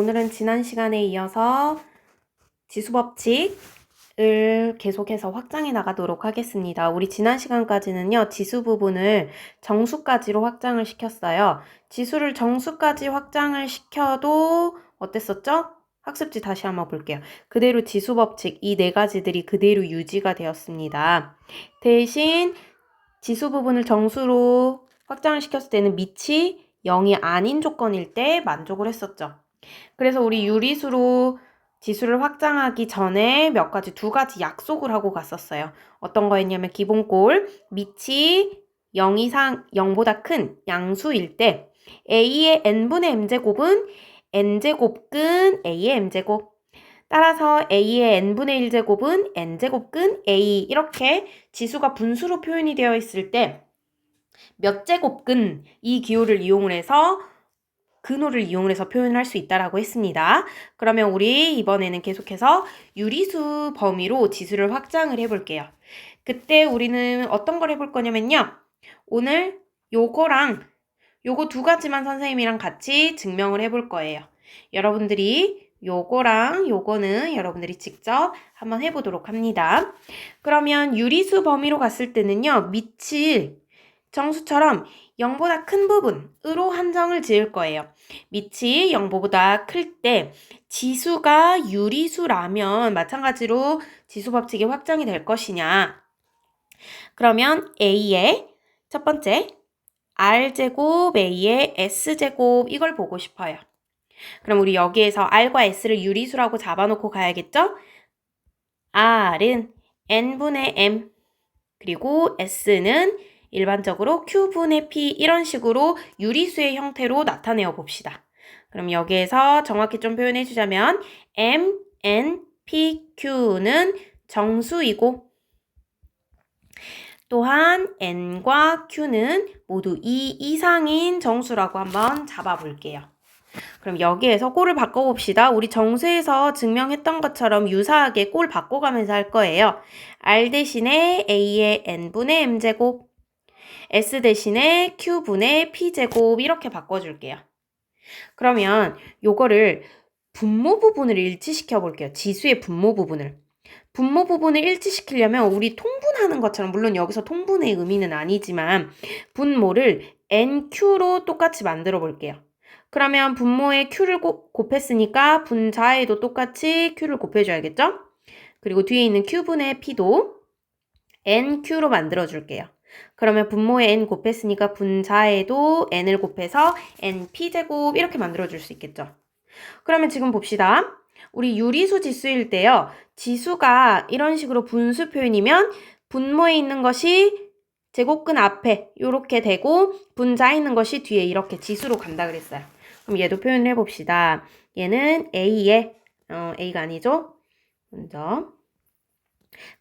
오늘은 지난 시간에 이어서 지수법칙을 계속해서 확장해 나가도록 하겠습니다. 우리 지난 시간까지는요, 지수 부분을 정수까지로 확장을 시켰어요. 지수를 정수까지 확장을 시켜도 어땠었죠? 학습지 다시 한번 볼게요. 그대로 지수법칙 이 네 가지들이 그대로 유지가 되었습니다. 대신 지수 부분을 정수로 확장을 시켰을 때는 밑이 0이 아닌 조건일 때 만족을 했었죠. 그래서 우리 유리수로 지수를 확장하기 전에 두 가지 약속을 하고 갔었어요. 어떤 거였냐면 기본꼴, 밑이 0 이상, 0보다 큰 양수일 때 a의 n분의 m제곱은 n제곱근 a의 m제곱. 따라서 a의 n분의 1제곱은 n제곱근 a 이렇게 지수가 분수로 표현이 되어 있을 때 몇 제곱근 이 기호를 이용을 해서 근호를 이용해서 표현을 할 수 있다라고 했습니다. 그러면 우리 이번에는 계속해서 유리수 범위로 지수를 확장을 해볼게요. 그때 우리는 어떤 걸 해볼 거냐면요. 오늘 요거랑 요거 두 가지만 선생님이랑 같이 증명을 해볼 거예요. 여러분들이 요거랑 요거는 여러분들이 직접 한번 해보도록 합니다. 그러면 유리수 범위로 갔을 때는요. 밑을 정수처럼 0보다 큰 부분으로 한정을 지을 거예요. 밑이 0보다 클 때 지수가 유리수라면 마찬가지로 지수 법칙이 확장이 될 것이냐. 그러면 A의 첫 번째 R제곱 A의 S제곱 이걸 보고 싶어요. 그럼 우리 여기에서 R과 S를 유리수라고 잡아놓고 가야겠죠? R은 N분의 M 그리고 S는 일반적으로 Q분의 P 이런 식으로 유리수의 형태로 나타내어 봅시다. 그럼 여기에서 정확히 좀 표현해 주자면 M, N, P, Q는 정수이고 또한 N과 Q는 모두 2 이상인 정수라고 한번 잡아볼게요. 그럼 여기에서 꼴을 바꿔봅시다. 우리 정수에서 증명했던 것처럼 유사하게 꼴 바꿔가면서 할 거예요. R 대신에 A의 N분의 M제곱 S 대신에 Q분의 P제곱 이렇게 바꿔줄게요. 그러면 요거를 분모 부분을 일치시켜 볼게요. 지수의 분모 부분을. 분모 부분을 일치시키려면 우리 통분하는 것처럼 물론 여기서 통분의 의미는 아니지만 분모를 NQ로 똑같이 만들어 볼게요. 그러면 분모에 Q를 곱했으니까 분자에도 똑같이 Q를 곱해줘야겠죠? 그리고 뒤에 있는 Q분의 P도 NQ로 만들어 줄게요. 그러면 분모에 n 곱했으니까 분자에도 n을 곱해서 np제곱 이렇게 만들어줄 수 있겠죠. 그러면 지금 봅시다. 우리 유리수 지수일 때요. 지수가 이런 식으로 분수 표현이면 분모에 있는 것이 제곱근 앞에 이렇게 되고 분자에 있는 것이 뒤에 이렇게 지수로 간다 그랬어요. 그럼 얘도 표현을 해봅시다. 얘는 a의 a가 아니죠. 먼저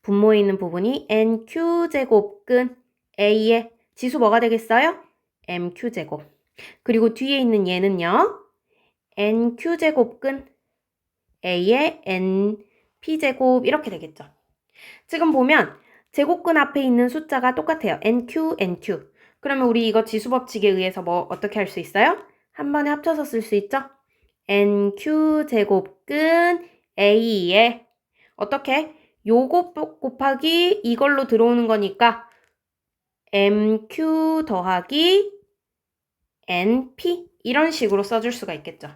분모에 있는 부분이 nq제곱근 a의 지수 뭐가 되겠어요? mq제곱. 그리고 뒤에 있는 얘는요. nq제곱근 a의 np제곱 이렇게 되겠죠. 지금 보면 제곱근 앞에 있는 숫자가 똑같아요. nq, nq. 그러면 우리 이거 지수법칙에 의해서 뭐 어떻게 할 수 있어요? 한 번에 합쳐서 쓸 수 있죠? nq제곱근 a의 어떻게? 요거 곱하기 이걸로 들어오는 거니까 mq 더하기 np 이런 식으로 써줄 수가 있겠죠.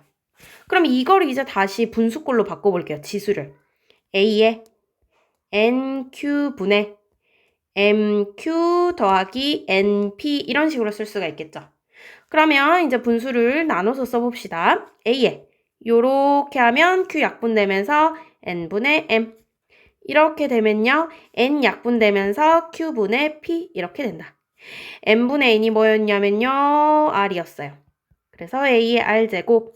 그럼 이거를 이제 다시 분수꼴로 바꿔볼게요. 지수를. a의 nq분의 mq 더하기 np 이런 식으로 쓸 수가 있겠죠. 그러면 이제 분수를 나눠서 써봅시다. a의 요렇게 하면 q 약분되면서 n분의 m 이렇게 되면요. n 약분되면서 q분의 p 이렇게 된다. n분의 n이 뭐였냐면요. r이었어요. 그래서 a의 r제곱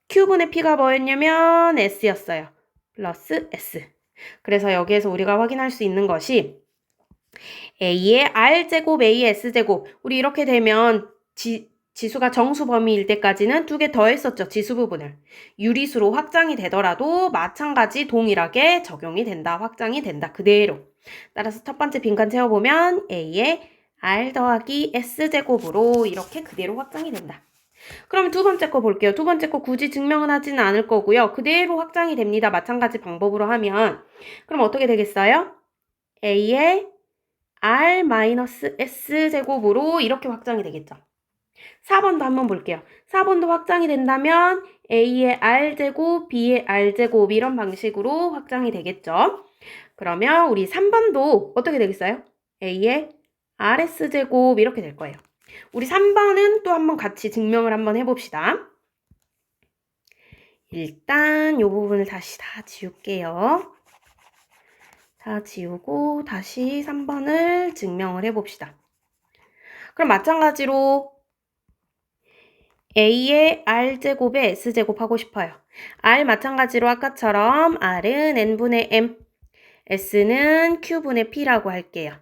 q분의 p가 뭐였냐면 s였어요. 플러스 s. 그래서 여기에서 우리가 확인할 수 있는 것이 a의 r제곱, a의 s제곱 우리 이렇게 되면 지수가 정수 범위일 때까지는 두 개 더 했었죠. 지수 부분을. 유리수로 확장이 되더라도 마찬가지 동일하게 적용이 된다. 확장이 된다. 그대로. 따라서 첫 번째 빈칸 채워보면 a의 r 더하기 s제곱으로 이렇게 그대로 확장이 된다. 그럼 두 번째 거 볼게요. 두 번째 거 굳이 증명은 하지는 않을 거고요. 그대로 확장이 됩니다. 마찬가지 방법으로 하면. 그럼 어떻게 되겠어요? a의 r-s제곱으로 이렇게 확장이 되겠죠. 4번도 한번 볼게요. 4번도 확장이 된다면 a의 r제곱, b의 r제곱 이런 방식으로 확장이 되겠죠. 그러면 우리 3번도 어떻게 되겠어요? a의 rs제곱 이렇게 될 거예요. 우리 3번은 또 한번 같이 증명을 한번 해봅시다. 일단 이 부분을 다시 다 지울게요. 다 지우고 다시 3번을 증명을 해봅시다. 그럼 마찬가지로 a의 r제곱에 s제곱 하고 싶어요. r 마찬가지로 아까처럼 r은 n분의 m, s는 q분의 p라고 할게요.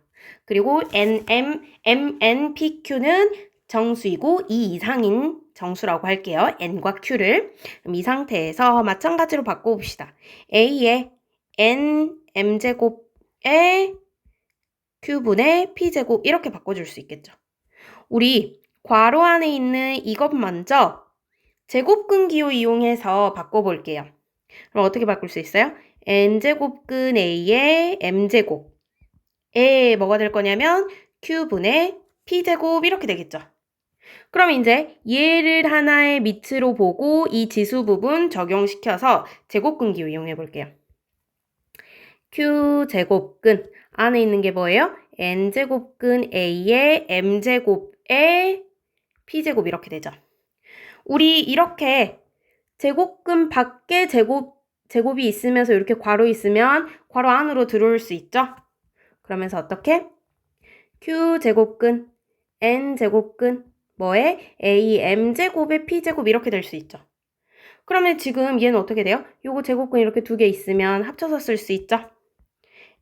그리고 mn, pq는 정수이고 2 이상인 정수라고 할게요. n과 q를. 그럼 이 상태에서 마찬가지로 바꿔봅시다. a의 n m제곱에 q분의 p제곱 이렇게 바꿔줄 수 있겠죠. 우리 괄호 안에 있는 이것 먼저 제곱근 기호 이용해서 바꿔볼게요. 그럼 어떻게 바꿀 수 있어요? n제곱근 a의 m제곱에 뭐가 될 거냐면 q분의 p제곱 이렇게 되겠죠. 그럼 이제 얘를 하나의 밑으로 보고 이 지수 부분 적용시켜서 제곱근 기호 이용해 볼게요. q제곱근 안에 있는 게 뭐예요? n제곱근 a의 m제곱에 p제곱 이렇게 되죠. 우리 이렇게 제곱근 밖에 제곱이 있으면서 이렇게 괄호 있으면 괄호 안으로 들어올 수 있죠? 그러면서 어떻게? q제곱근 n제곱근 뭐에? a m제곱에 p제곱 이렇게 될 수 있죠. 그러면 지금 얘는 어떻게 돼요? 요거 제곱근 이렇게 두 개 있으면 합쳐서 쓸 수 있죠?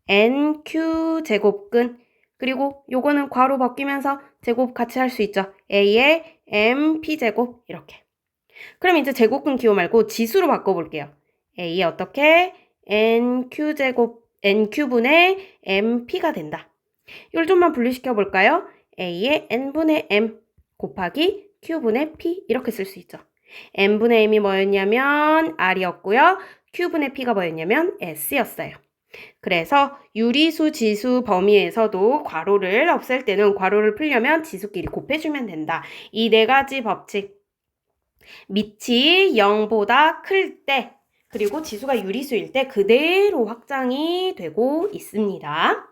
nq제곱근 그리고 요거는 괄호 바뀌면서 제곱 같이 할 수 있죠? a의 mp제곱 이렇게. 그럼 이제 제곱근 기호 말고 지수로 바꿔볼게요. a의 어떻게? nq분의 mp가 된다. 이걸 좀만 분리시켜 볼까요? a의 n분의 m 곱하기 q분의 p 이렇게 쓸 수 있죠. n분의 m이 뭐였냐면 r이었고요. q분의 p가 뭐였냐면 s였어요. 그래서 유리수 지수 범위에서도 괄호를 없앨 때는 괄호를 풀려면 지수끼리 곱해주면 된다. 이 네 가지 법칙. 밑이 0보다 클 때, 그리고 지수가 유리수일 때 그대로 확장이 되고 있습니다.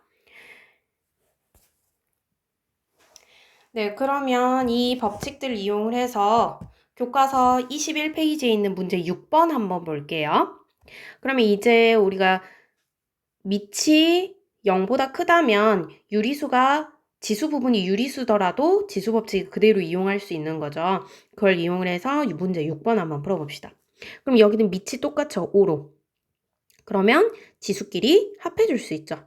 네, 그러면 이 법칙들 이용을 해서 교과서 21페이지에 있는 문제 6번 한번 볼게요. 그러면 이제 우리가 밑이 0보다 크다면 유리수가 지수 부분이 유리수더라도 지수 법칙 그대로 이용할 수 있는 거죠. 그걸 이용을 해서 문제 6번 한번 풀어봅시다. 그럼 여기는 밑이 똑같죠. 5로. 그러면 지수끼리 합해줄 수 있죠.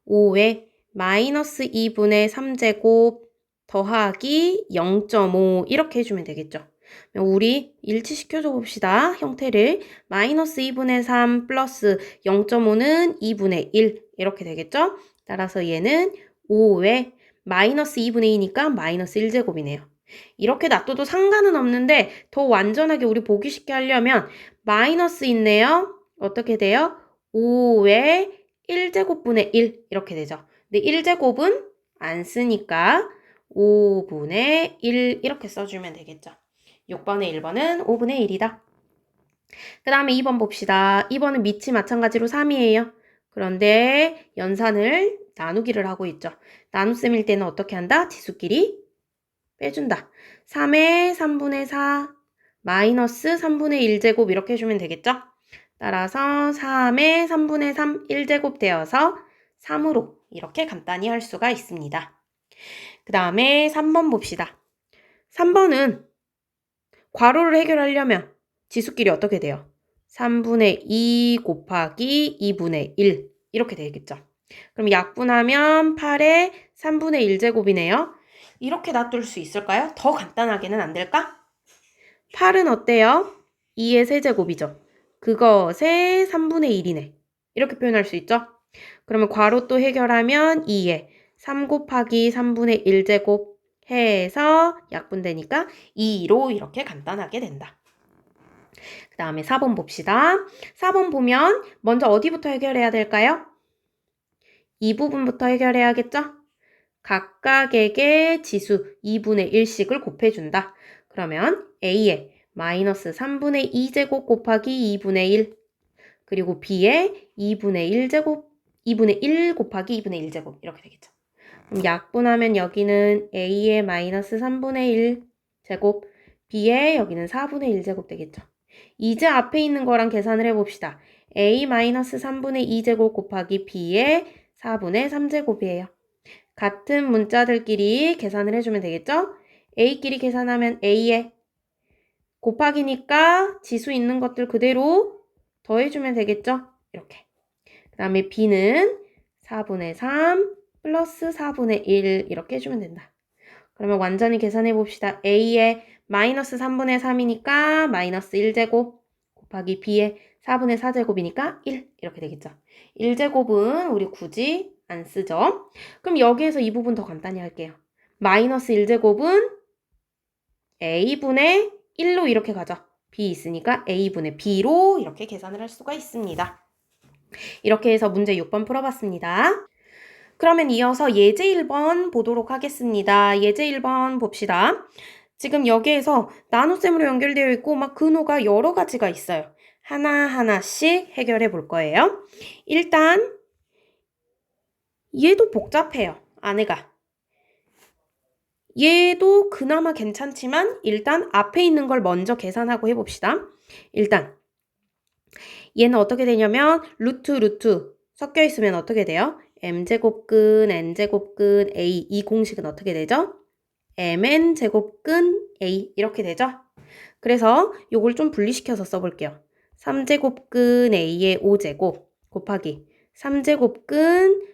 5에 마이너스 2분의 3제곱 더하기 0.5 이렇게 해주면 되겠죠. 우리 일치시켜줘 봅시다. 형태를 마이너스 2분의 3 플러스 0.5는 2분의 1 이렇게 되겠죠. 따라서 얘는 5에 마이너스 2분의 2니까 마이너스 1제곱이네요. 이렇게 놔둬도 상관은 없는데 더 완전하게 우리 보기 쉽게 하려면 마이너스 있네요. 어떻게 돼요? 5의 1제곱분의 1 이렇게 되죠. 근데 1제곱은 안 쓰니까 5분의 1 이렇게 써주면 되겠죠. 6번에 1번은 5분의 1이다. 그 다음에 2번 봅시다. 2번은 밑이 마찬가지로 3이에요. 그런데 연산을 나누기를 하고 있죠. 나눗셈일 때는 어떻게 한다? 지수끼리 빼준다. 3의 3분의 4 마이너스 3분의 1제곱 이렇게 해주면 되겠죠? 따라서 3의 3분의 3 1제곱 되어서 3으로 이렇게 간단히 할 수가 있습니다. 그 다음에 3번 봅시다. 3번은 괄호를 해결하려면 지수끼리 어떻게 돼요? 3분의 2 곱하기 2분의 1 이렇게 되겠죠. 그럼 약분하면 8의 3분의 1제곱이네요. 이렇게 놔둘 수 있을까요? 더 간단하게는 안 될까? 8은 어때요? 2의 세제곱이죠. 그것의 3분의 1이네. 이렇게 표현할 수 있죠? 그러면 괄호 또 해결하면 2에 3 곱하기 3분의 1제곱 해서 약분되니까 2로 이렇게 간단하게 된다. 그 다음에 4번 봅시다. 4번 보면 먼저 어디부터 해결해야 될까요? 이 부분부터 해결해야겠죠? 각각에게 지수 2분의 1씩을 곱해준다. 그러면 A에 마이너스 3분의 2제곱 곱하기 2분의 1 그리고 B에 2분의 1제곱 2분의 1 곱하기 2분의 1제곱 이렇게 되겠죠. 그럼 약분하면 여기는 A에 마이너스 3분의 1 제곱 B에 여기는 4분의 1 제곱 되겠죠. 이제 앞에 있는 거랑 계산을 해봅시다. A 마이너스 3분의 2 제곱 곱하기 B에 4분의 3 제곱이에요. 같은 문자들끼리 계산을 해주면 되겠죠? A끼리 계산하면 A에 곱하기니까 지수 있는 것들 그대로 더해주면 되겠죠? 이렇게. 그 다음에 B는 4분의 3 플러스 4분의 1 이렇게 해주면 된다. 그러면 완전히 계산해 봅시다. A에 마이너스 3분의 3이니까 마이너스 1제곱 곱하기 B에 4분의 4제곱이니까 1 이렇게 되겠죠. 1제곱은 우리 굳이 안 쓰죠. 그럼 여기에서 이 부분 더 간단히 할게요. 마이너스 1제곱은 A분의 1로 이렇게 가죠. B 있으니까 A분의 B로 이렇게 계산을 할 수가 있습니다. 이렇게 해서 문제 6번 풀어봤습니다. 그러면 이어서 예제 1번 보도록 하겠습니다. 예제 1번 봅시다. 지금 여기에서 나눗셈으로 연결되어 있고 막 근호가 여러 가지가 있어요. 하나하나씩 해결해 볼 거예요. 일단 얘도 복잡해요. 안에가. 얘도 그나마 괜찮지만 일단 앞에 있는 걸 먼저 계산하고 해봅시다. 일단 얘는 어떻게 되냐면 루트 섞여 있으면 어떻게 돼요? m제곱근 n제곱근 a 이 공식은 어떻게 되죠? mn제곱근 a 이렇게 되죠? 그래서 요걸 좀 분리시켜서 써볼게요. 3제곱근 a의 5제곱 곱하기 3제곱근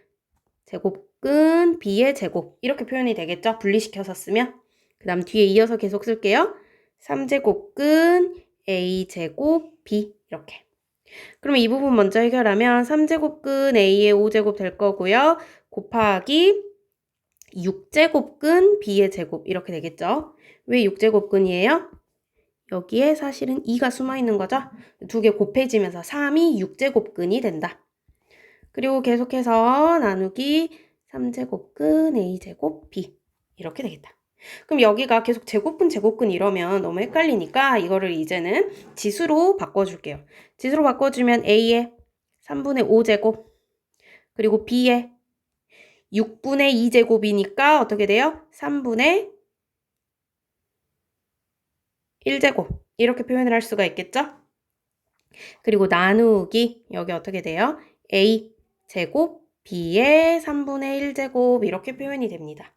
제곱근 b의 제곱 이렇게 표현이 되겠죠? 분리시켜서 쓰면 그 다음 뒤에 이어서 계속 쓸게요. 3제곱근 a제곱 b 이렇게 그럼 이 부분 먼저 해결하면 3제곱근 a의 5제곱 될 거고요. 곱하기 6제곱근 b의 제곱 이렇게 되겠죠? 왜 6제곱근이에요? 여기에 사실은 2가 숨어있는 거죠? 두 개 곱해지면서 3이 6제곱근이 된다. 그리고 계속해서 나누기 3제곱근 a제곱 b 이렇게 되겠다. 그럼 여기가 계속 제곱근 이러면 너무 헷갈리니까 이거를 이제는 지수로 바꿔줄게요. 지수로 바꿔주면 a에 3분의 5제곱 그리고 b에 6분의 2제곱이니까 어떻게 돼요? 3분의 1제곱 이렇게 표현을 할 수가 있겠죠? 그리고 나누기 여기 어떻게 돼요? a 제곱 b의 3분의 1제곱 이렇게 표현이 됩니다.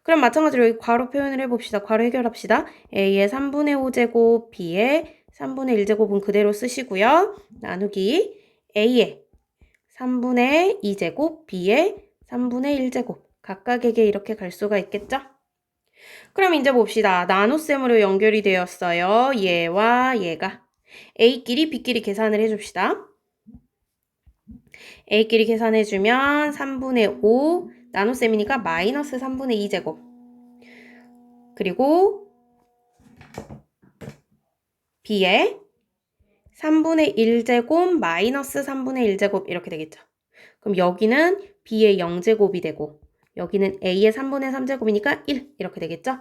그럼 마찬가지로 여기 괄호 표현을 해봅시다. 괄호 해결합시다. a의 3분의 5제곱 b의 3분의 1제곱은 그대로 쓰시고요. 나누기 a의 3분의 2제곱 b의 3분의 1제곱 각각에게 이렇게 갈 수가 있겠죠? 그럼 이제 봅시다. 나눗셈으로 연결이 되었어요. 얘와 얘가. A끼리 B끼리 계산을 해줍시다. A끼리 계산해주면 3분의 5 나눗셈이니까 마이너스 3분의 2제곱 그리고 B에 3분의 1제곱 마이너스 3분의 1제곱 이렇게 되겠죠. 그럼 여기는 B의 0제곱이 되고 여기는 A의 3분의 3제곱이니까 1 이렇게 되겠죠.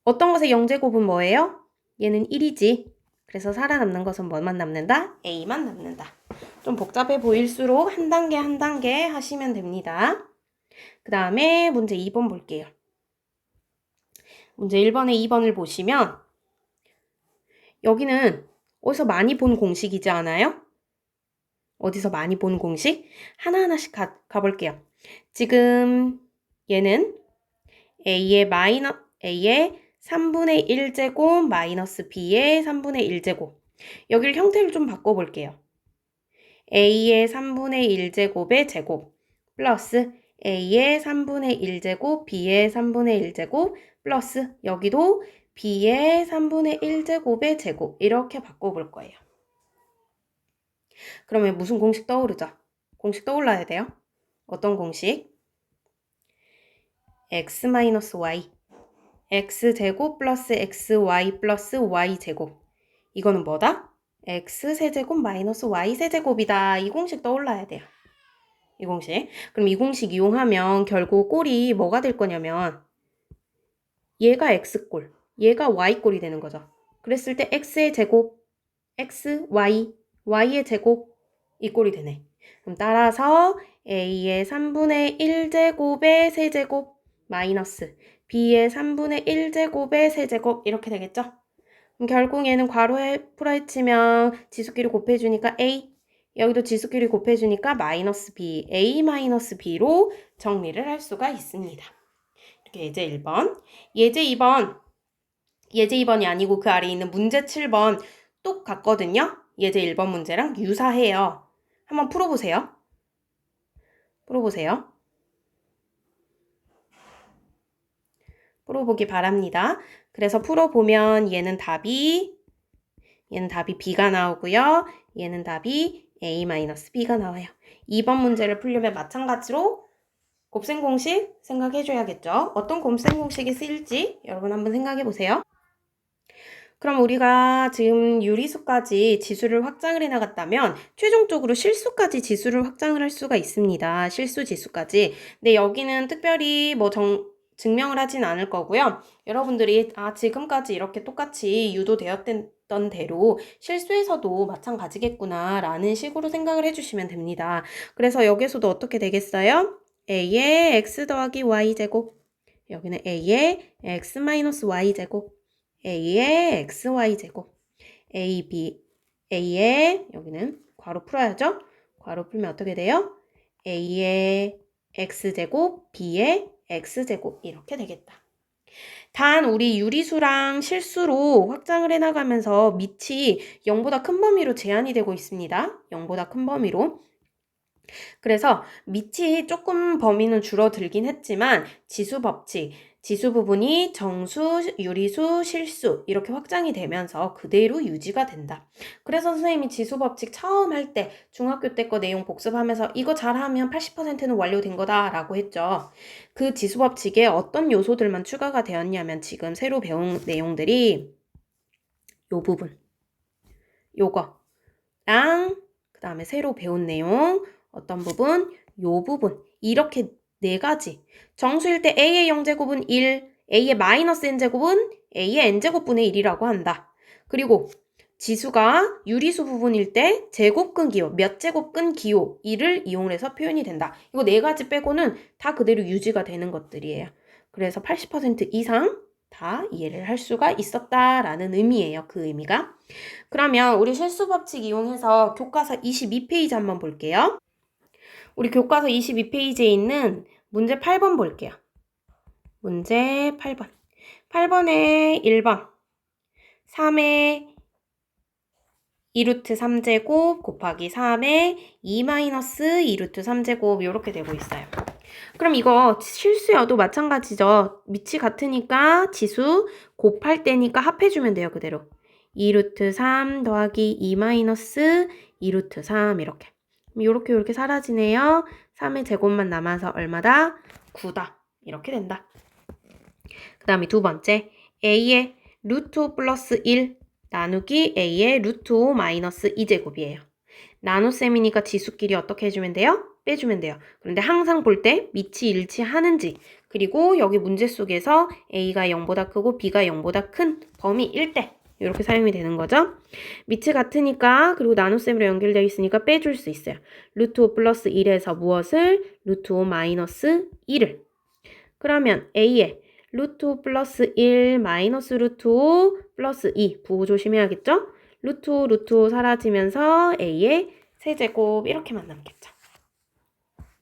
어떤 것의 0제곱은 뭐예요? 얘는 1이지. 그래서 살아남는 것은 뭐만 남는다? A만 남는다. 좀 복잡해 보일수록 한 단계 한 단계 하시면 됩니다. 그 다음에 문제 2번 볼게요. 문제 1번에 2번을 보시면 여기는 어디서 많이 본 공식이지 않아요? 어디서 많이 본 공식? 하나하나씩 가볼게요. 지금 얘는 A의 3분의 1제곱 마이너스 B의 3분의 1제곱. 여기를 형태를 좀 바꿔볼게요. A의 3분의 1제곱의 제곱 플러스 A의 3분의 1제곱 B의 3분의 1제곱 플러스 여기도 B의 3분의 1제곱의 제곱 이렇게 바꿔볼 거예요. 그러면 무슨 공식 떠오르죠? 공식 떠올라야 돼요. 어떤 공식? x-y x제곱 플러스 xy 플러스 y제곱. 이거는 뭐다? x세제곱 마이너스 y세제곱이다. 이 공식 떠올라야 돼요. 이 공식. 그럼 이 공식 이용하면 결국 꼴이 뭐가 될 거냐면 얘가 x꼴, 얘가 y꼴이 되는 거죠. 그랬을 때 x의 제곱, x, y의 제곱 이 꼴이 되네. 그럼 따라서 a의 3분의 1제곱의 세제곱 마이너스 b의 3분의 1제곱의 세제곱 이렇게 되겠죠? 그럼 결국 얘는 괄호에 풀어헤치면 지수끼리 곱해주니까 a, 여기도 지수끼리 곱해주니까 마이너스 b, a 마이너스 b로 정리를 할 수가 있습니다. 이렇게 예제 1번. 예제 2번. 예제 2번이 아니고 그 아래에 있는 문제 7번 똑같거든요. 예제 1번 문제랑 유사해요. 한번 풀어보세요. 풀어보세요. 풀어보기 바랍니다. 그래서 풀어보면 얘는 답이 B가 나오고요. 얘는 답이 A-B가 나와요. 2번 문제를 풀려면 마찬가지로 곱셈 공식 생각해줘야겠죠. 어떤 곱셈 공식이 쓰일지 여러분 한번 생각해보세요. 그럼 우리가 지금 유리수까지 지수를 확장을 해나갔다면 최종적으로 실수까지 지수를 확장을 할 수가 있습니다. 실수 지수까지. 근데 여기는 특별히 뭐 증명을 하진 않을 거고요. 여러분들이 지금까지 이렇게 똑같이 유도되었던 대로 실수에서도 마찬가지겠구나 라는 식으로 생각을 해주시면 됩니다. 그래서 여기서도 어떻게 되겠어요? a의 x 더하기 y제곱, 여기는 a의 x 마이너스 y제곱, a의 xy제곱, a의 여기는 괄호 풀어야죠. 괄호 풀면 어떻게 돼요? a의 x제곱, b의 x제곱 이렇게 되겠다. 단 우리 유리수랑 실수로 확장을 해나가면서 밑이 0보다 큰 범위로 제한이 되고 있습니다. 0보다 큰 범위로. 그래서 밑이 조금 범위는 줄어들긴 했지만 지수 법칙, 지수 부분이 정수, 유리수, 실수 이렇게 확장이 되면서 그대로 유지가 된다. 그래서 선생님이 지수 법칙 처음 할 때 중학교 때 거 내용 복습하면서 이거 잘하면 80%는 완료된 거다 라고 했죠. 그 지수 법칙에 어떤 요소들만 추가가 되었냐면 지금 새로 배운 내용들이 요 부분, 요거랑 그 다음에 새로 배운 내용 어떤 부분, 요 부분 이렇게 네 가지. 정수일 때 a의 0제곱은 1, a의 마이너스 n제곱은 a의 n제곱분의 1이라고 한다. 그리고 지수가 유리수 부분일 때 제곱근 기호, 몇 제곱근 기호 1을 이용해서 표현이 된다. 이거 네 가지 빼고는 다 그대로 유지가 되는 것들이에요. 그래서 80% 이상 다 이해를 할 수가 있었다라는 의미예요. 그 의미가. 그러면 우리 실수 법칙 이용해서 교과서 22페이지 한번 볼게요. 우리 교과서 22페이지에 있는 문제 8번 볼게요. 문제 8번. 8번에 1번. 3의 2루트 3제곱 곱하기 3의 2-2루트 3제곱 이렇게 되고 있어요. 그럼 이거 실수여도 마찬가지죠. 밑이 같으니까 지수 곱할 때니까 합해주면 돼요. 그대로. 2루트 3 더하기 2-2루트 3 이렇게. 이렇게 사라지네요. 3의 제곱만 남아서 얼마다? 9다. 이렇게 된다. 그 다음에 두 번째. a의 루트 5 플러스 1 나누기 a의 루트 5 마이너스 2제곱이에요. 나눗셈이니까 지수끼리 어떻게 해주면 돼요? 빼주면 돼요. 그런데 항상 볼 때 밑이 일치하는지 그리고 여기 문제 속에서 a가 0보다 크고 b가 0보다 큰 범위일 때 이렇게 사용이 되는 거죠. 밑이 같으니까 그리고 나눗셈으로 연결되어 있으니까 빼줄 수 있어요. 루트 5 플러스 1에서 무엇을? 루트 5 마이너스 2를. 그러면 a의 루트 5 플러스 1 마이너스 루트 5 플러스 2 부호 조심해야겠죠? 루트 5 루트 5 사라지면서 a의 세제곱 이렇게만 남겠죠.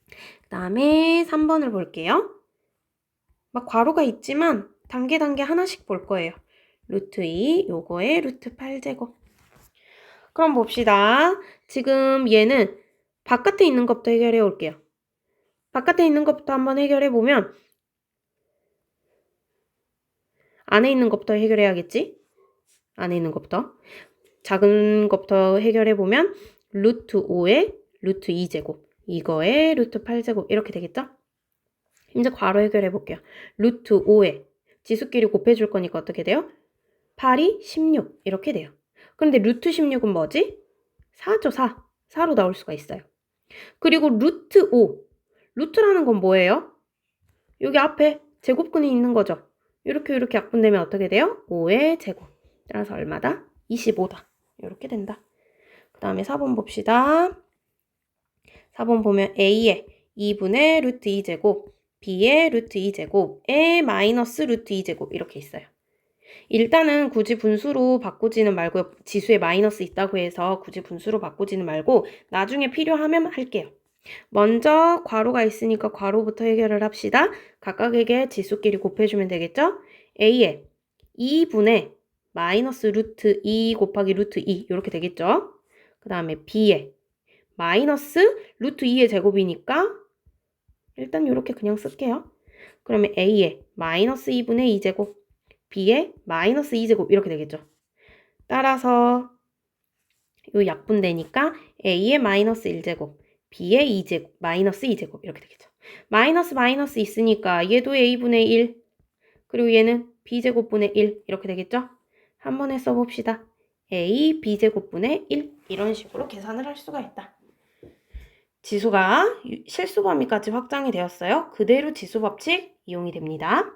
그 다음에 3번을 볼게요. 막 괄호가 있지만 단계 하나씩 볼 거예요. 루트 2 요거의 루트 8제곱. 그럼 봅시다. 지금 얘는 바깥에 있는 것부터 해결해 올게요. 바깥에 있는 것부터 한번 해결해 보면 안에 있는 것부터 해결해야겠지? 안에 있는 것부터. 작은 것부터 해결해 보면 루트 5의 루트 2제곱. 이거의 루트 8제곱 이렇게 되겠죠? 이제 괄호 해결해 볼게요. 루트 5의 지수끼리 곱해줄 거니까 어떻게 돼요? 8이 16 이렇게 돼요. 그런데 루트 16은 뭐지? 4죠, 4. 4로 나올 수가 있어요. 그리고 루트 5. 루트라는 건 뭐예요? 여기 앞에 제곱근이 있는 거죠. 이렇게 약분되면 어떻게 돼요? 5의 제곱. 따라서 얼마다? 25다. 이렇게 된다. 그 다음에 4번 봅시다. 4번 보면 A의 2분의 루트 2제곱, B의 루트 2제곱에 마이너스 루트 2제곱 이렇게 있어요. 일단은 굳이 분수로 바꾸지는 말고요. 지수에 마이너스 있다고 해서 굳이 분수로 바꾸지는 말고 나중에 필요하면 할게요. 먼저 괄호가 있으니까 괄호부터 해결을 합시다. 각각에게 지수끼리 곱해주면 되겠죠? A에 2분의 마이너스 루트 2 곱하기 루트 2 이렇게 되겠죠? 그 다음에 B에 마이너스 루트 2의 제곱이니까 일단 이렇게 그냥 쓸게요. 그러면 A에 마이너스 2분의 2제곱, B에 마이너스 2제곱 이렇게 되겠죠. 따라서 요 약분되니까 A의 마이너스 1제곱, B의 2제곱, 마이너스 2제곱 이렇게 되겠죠. 마이너스 있으니까 얘도 A분의 1, 그리고 얘는 B제곱분의 1 이렇게 되겠죠. 한 번에 써봅시다. A, B제곱분의 1 이런 식으로 계산을 할 수가 있다. 지수가 실수 범위까지 확장이 되었어요. 그대로 지수 법칙 이용이 됩니다.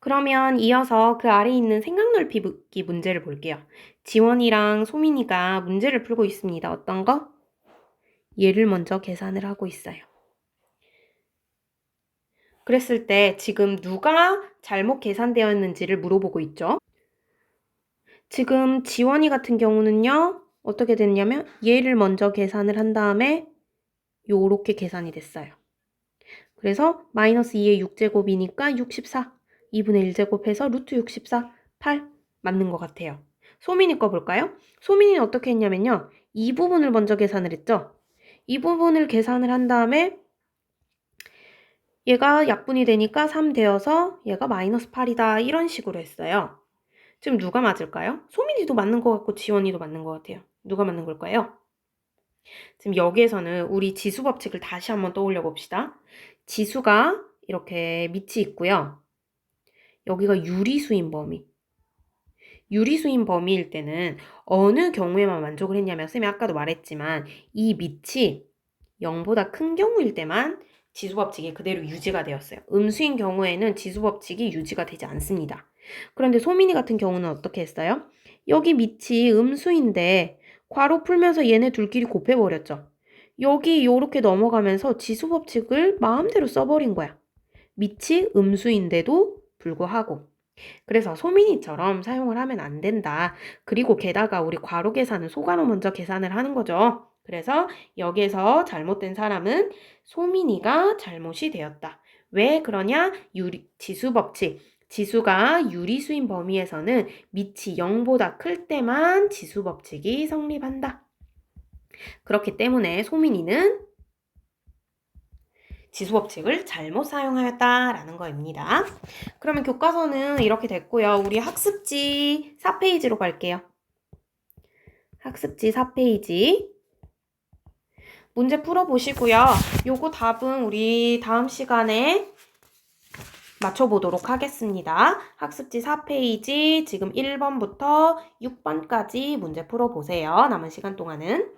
그러면 이어서 그 아래에 있는 생각 넓히기 문제를 볼게요. 지원이랑 소민이가 문제를 풀고 있습니다. 어떤 거? 얘를 먼저 계산을 하고 있어요. 그랬을 때 지금 누가 잘못 계산되었는지를 물어보고 있죠. 지금 지원이 같은 경우는요. 어떻게 됐냐면 얘를 먼저 계산을 한 다음에 요렇게 계산이 됐어요. 그래서 마이너스 2의 6제곱이니까 64. 2분의 1제곱 해서 루트 64, 8 맞는 것 같아요. 소민이 거 볼까요? 소민이는 어떻게 했냐면요. 이 부분을 먼저 계산을 했죠. 이 부분을 계산을 한 다음에 얘가 약분이 되니까 3 되어서 얘가 마이너스 8이다. 이런 식으로 했어요. 지금 누가 맞을까요? 소민이도 맞는 것 같고 지원이도 맞는 것 같아요. 누가 맞는 걸까요? 지금 여기에서는 우리 지수 법칙을 다시 한번 떠올려 봅시다. 지수가 이렇게 밑이 있고요. 여기가 유리수인 범위. 유리수인 범위일 때는 어느 경우에만 만족을 했냐면 쌤이 아까도 말했지만 이 밑이 0보다 큰 경우일 때만 지수 법칙이 그대로 유지가 되었어요. 음수인 경우에는 지수 법칙이 유지가 되지 않습니다. 그런데 소민이 같은 경우는 어떻게 했어요? 여기 밑이 음수인데 괄호 풀면서 얘네 둘끼리 곱해버렸죠. 여기 요렇게 넘어가면서 지수 법칙을 마음대로 써버린 거야. 밑이 음수인데도 불구하고. 그래서 소민이처럼 사용을 하면 안 된다. 그리고 게다가 우리 괄호 계산은 소괄호 먼저 계산을 하는 거죠. 그래서 여기에서 잘못된 사람은 소민이가 잘못이 되었다. 왜 그러냐? 지수 법칙. 지수가 유리수인 범위에서는 밑이 0보다 클 때만 지수 법칙이 성립한다. 그렇기 때문에 소민이는 지수 법칙을 잘못 사용하였다라는 거입니다. 그러면 교과서는 이렇게 됐고요. 우리 학습지 4페이지로 갈게요. 학습지 4페이지. 문제 풀어보시고요. 요거 답은 우리 다음 시간에 맞춰보도록 하겠습니다. 학습지 4페이지 지금 1번부터 6번까지 문제 풀어보세요. 남은 시간 동안은.